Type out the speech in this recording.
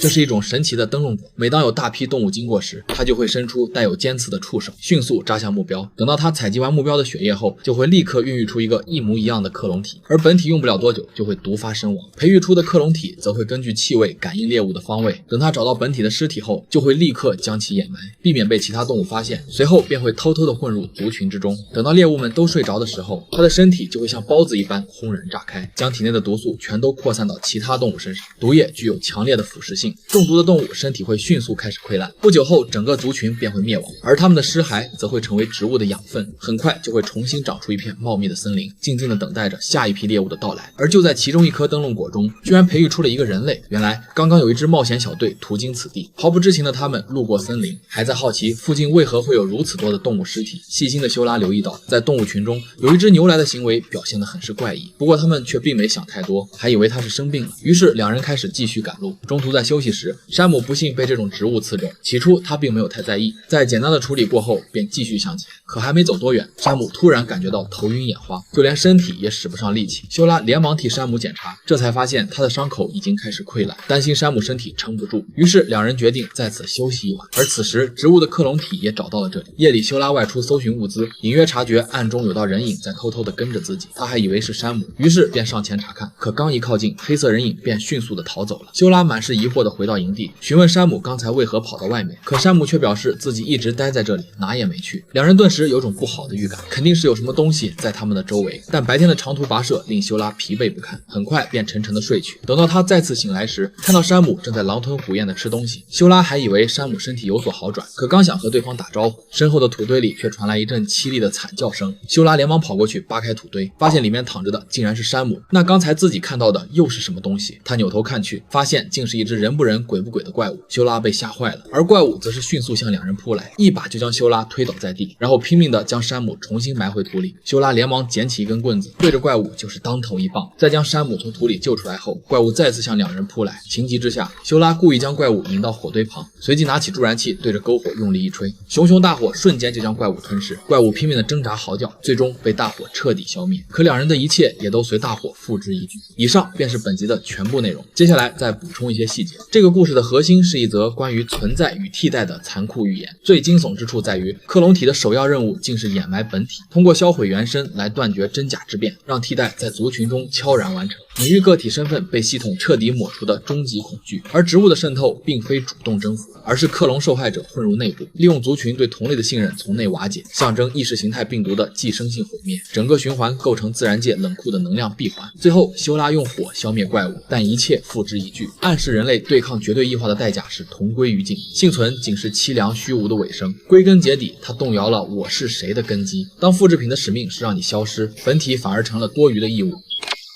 这是一种神奇的灯笼果，每当有大批动物经过时，它就会伸出带有尖刺的触手，迅速扎向目标。等到它采集完目标的血液后，就会立刻孕育出一个一模一样的克隆体，而本体用不了多久就会毒发身亡。培育出的克隆体则会根据气味感应猎物的方位，等它找到本体的尸体后，就会立刻将其掩埋，避免被其他动物发现，随后便会偷偷地混入族群之中。等到猎物们都睡着的时候，它的身体就会像包子一般轰然炸开，将体内的毒素全都扩散到其他动物身上。毒液具有强烈的腐蚀性，中毒的动物身体会迅速开始溃烂，不久后整个族群便会灭亡，而它们的尸骸则会成为植物的养分，很快就会重新长出一片茂密的森林，静静地等待着下一批猎物的到来。而就在其中一颗灯笼果中，居然培育出了一个人类。原来刚刚有一支冒险小队途经此地，毫不知情的他们路过森林，还在好奇附近为何会有如此多的动物尸体。细心的修拉留意到，在动物群中有一只牛来的行为表现得很是怪异，不过他们却并没想太多，还以为它是生病了。于是两人开始继续赶路。中途在休息时，山姆不幸被这种植物刺中，起初他并没有太在意，在简单的处理过后便继续向前。可还没走多远，山姆突然感觉到头晕眼花，就连身体也使不上力气。修拉连忙替山姆检查，这才发现他的伤口已经开始溃烂，担心山姆身体撑不住，于是两人决定在此休息一晚。而此时植物的克隆体也找到了这里。夜里修拉外出搜寻物资，隐约察觉暗中有道人影在偷偷地跟着自己，他还以为是山姆，于是便上前查看，可刚一靠近，黑色人影便迅速地逃走了。修拉满是疑惑地回到营地，询问山姆刚才为何跑到外面，可山姆却表示自己一直待在这里，哪也没去。两人顿时有种不好的预感，肯定是有什么东西在他们的周围。但白天的长途跋涉令修拉疲惫不堪，很快便沉沉地睡去。等到他再次醒来时，看到山姆正在狼吞虎咽地吃东西。修拉还以为山姆身体有所好转，可刚想和对方打招呼，身后的土堆里却传来一阵凄厉的惨叫声。修拉连忙跑过去扒开土堆，发现里面躺着的竟然是山姆。那刚才自己看到的又是什么东西？他扭头看去，发现竟是一只人不人鬼不鬼的怪物。修拉被吓坏了，而怪物则是迅速向两人扑来，一把就将修拉推倒在地，然后拼命地将山姆重新埋回土里。修拉连忙捡起一根棍子，对着怪物就是当头一棒。在将山姆从土里救出来后，怪物再次向两人扑来，情急之下，修拉故意将怪物引到火堆旁，随即拿起助燃器对着篝火用力一吹，熊熊大火瞬间就将怪物吞噬。怪物拼命地挣扎嚎叫，最终被大火彻底消灭。可两人的一切也都随大火付之一炬。以上便是本集的全部内容，接下来再补充一些细节。这个故事的核心是一则关于存在与替代的残酷预言，最惊悚之处在于克隆体的首要任务竟是掩埋本体，通过销毁原身来断绝真假之辨，让替代在族群中悄然完成，隐喻个体身份被系统彻底抹除的终极恐惧。而植物的渗透并非主动征服，而是克隆受害者混入内部，利用族群对同类的信任从内瓦解，象征意识形态病毒的寄生性毁灭。整个循环构成自然界冷酷的能量闭环。最后修拉用火消灭怪物，但一切付之一炬，暗示人类对抗绝对异化的代价是同归于尽，幸存仅是凄凉虚无的尾声。归根结底，它动摇了我是谁的根基。当复制品的使命是让你消失，本体反而成了多余的义务。